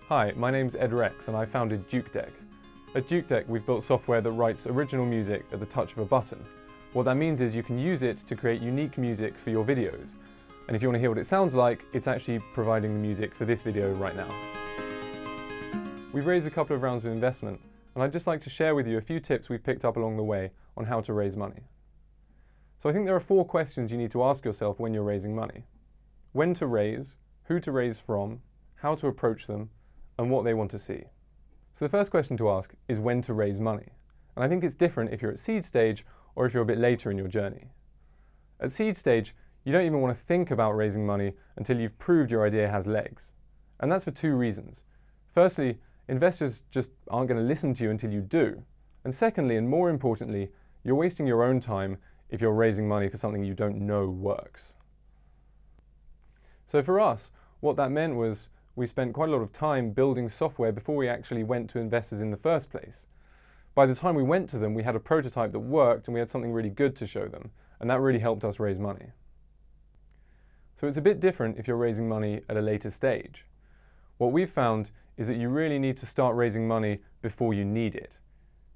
Hi, my name's Ed Rex and I founded Jukedeck. At Jukedeck we've built software that writes original music at the touch of a button. What that means is you can use it to create unique music for your videos. And if you want to hear what it sounds like, it's actually providing the music for this video right now. We've raised a couple of rounds of investment and I'd just like to share with you a few tips we've picked up along the way on how to raise money. So I think there are 4 questions you need to ask yourself when you're raising money. When to raise, who to raise from, how to approach them, and what they want to see. So the first question to ask is when to raise money. And I think it's different if you're at seed stage or if you're a bit later in your journey. At seed stage, you don't even want to think about raising money until you've proved your idea has legs. And that's for 2 reasons. Firstly, investors just aren't going to listen to you until you do. And secondly, and more importantly, you're wasting your own time if you're raising money for something you don't know works. So for us, what that meant was we spent quite a lot of time building software before we actually went to investors in the first place. By the time we went to them, we had a prototype that worked and we had something really good to show them, and that really helped us raise money. So it's a bit different if you're raising money at a later stage. What we've found is that you really need to start raising money before you need it.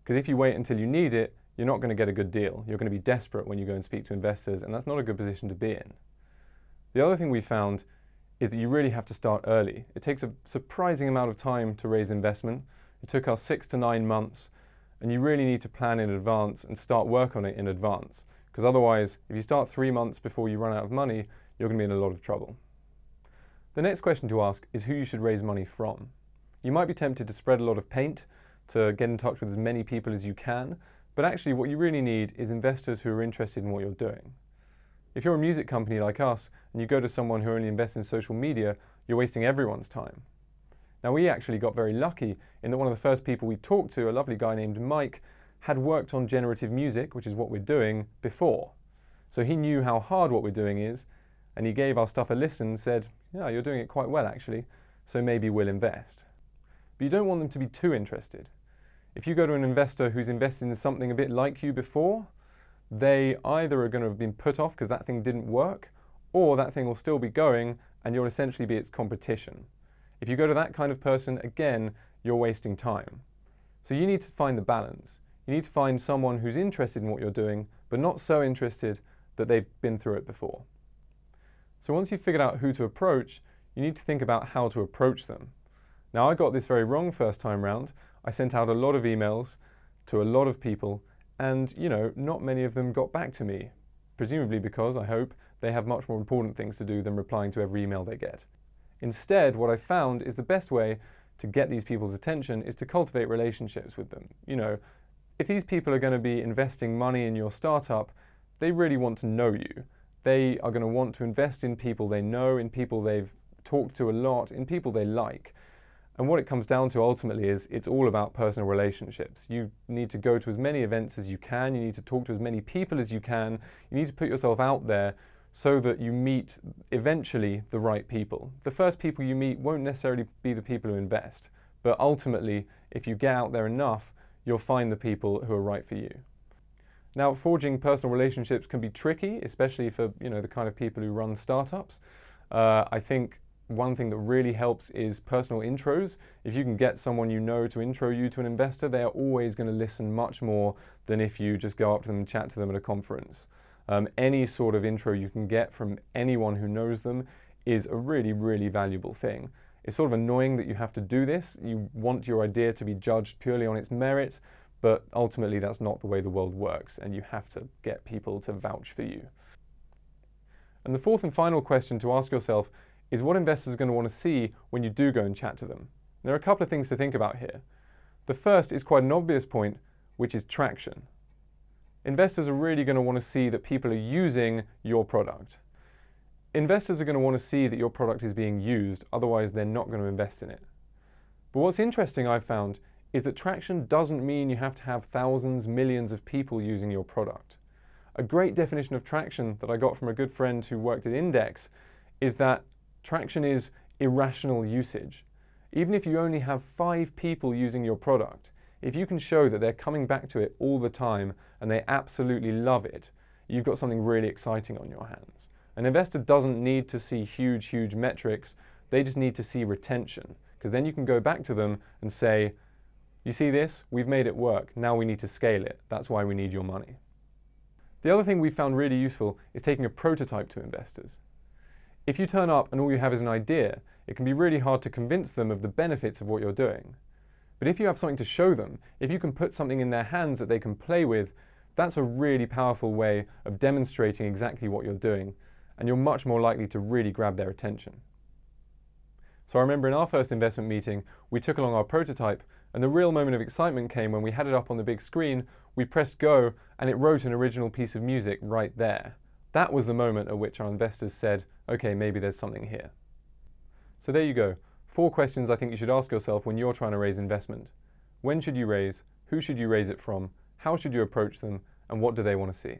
Because if you wait until you need it, you're not going to get a good deal. You're going to be desperate when you go and speak to investors, and that's not a good position to be in. The other thing we found is that you really have to start early. It takes a surprising amount of time to raise investment. It took us 6 to 9 months, and you really need to plan in advance and start work on it in advance. Because otherwise, if you start 3 months before you run out of money, you're going to be in a lot of trouble. The next question to ask is who you should raise money from. You might be tempted to spread a lot of paint, to get in touch with as many people as you can, but actually what you really need is investors who are interested in what you're doing. If you're a music company like us and you go to someone who only invests in social media, you're wasting everyone's time. Now we actually got very lucky in that one of the first people we talked to, a lovely guy named Mike, had worked on generative music, which is what we're doing, before. So he knew how hard what we're doing is, and he gave our stuff a listen and said, yeah, you're doing it quite well actually, so maybe we'll invest. But you don't want them to be too interested. If you go to an investor who's invested in something a bit like you before, they either are going to have been put off because that thing didn't work, or that thing will still be going and you'll essentially be its competition. If you go to that kind of person, again, you're wasting time. So you need to find the balance. You need to find someone who's interested in what you're doing, but not so interested that they've been through it before. So once you've figured out who to approach, you need to think about how to approach them. Now I got this very wrong first time round. I sent out a lot of emails to a lot of people, and, not many of them got back to me, presumably because, I hope, they have much more important things to do than replying to every email they get. Instead, what I found is the best way to get these people's attention is to cultivate relationships with them. If these people are going to be investing money in your startup, they really want to know you. They are going to want to invest in people they know, in people they've talked to a lot, in people they like. And what it comes down to ultimately is it's all about personal relationships. You need to go to as many events as you can, you need to talk to as many people as you can, you need to put yourself out there so that you meet eventually the right people. The first people you meet won't necessarily be the people who invest, but ultimately if you get out there enough, you'll find the people who are right for you. Now, forging personal relationships can be tricky, especially for the kind of people who run startups. I think one thing that really helps is personal intros. If you can get someone you know to intro you to an investor, they are always going to listen much more than if you just go up to them and chat to them at a conference. Any sort of intro you can get from anyone who knows them is a really, really valuable thing. It's sort of annoying that you have to do this. You want your idea to be judged purely on its merit, but ultimately that's not the way the world works, and you have to get people to vouch for you. And the fourth and final question to ask yourself is what investors are going to want to see when you do go and chat to them. There are a couple of things to think about here. The first is quite an obvious point, which is traction. Investors are really going to want to see that people are using your product. Investors are going to want to see that your product is being used, otherwise they're not going to invest in it. But what's interesting, I've found, is that traction doesn't mean you have to have thousands, millions of people using your product. A great definition of traction that I got from a good friend who worked at Index is that traction is irrational usage. Even if you only have 5 people using your product, if you can show that they're coming back to it all the time and they absolutely love it, you've got something really exciting on your hands. An investor doesn't need to see huge metrics, they just need to see retention. because then you can go back to them and say, you see this? We've made it work. Now we need to scale it. That's why we need your money. The other thing we found really useful is taking a prototype to investors. If you turn up and all you have is an idea, it can be really hard to convince them of the benefits of what you're doing. But if you have something to show them, if you can put something in their hands that they can play with, that's a really powerful way of demonstrating exactly what you're doing, and you're much more likely to really grab their attention. So I remember in our first investment meeting, we took along our prototype, and the real moment of excitement came when we had it up on the big screen, we pressed go, and it wrote an original piece of music right there. That was the moment at which our investors said, okay, maybe there's something here. So there you go. 4 questions I think you should ask yourself when you're trying to raise investment. When should you raise? Who should you raise it from? How should you approach them? And what do they want to see?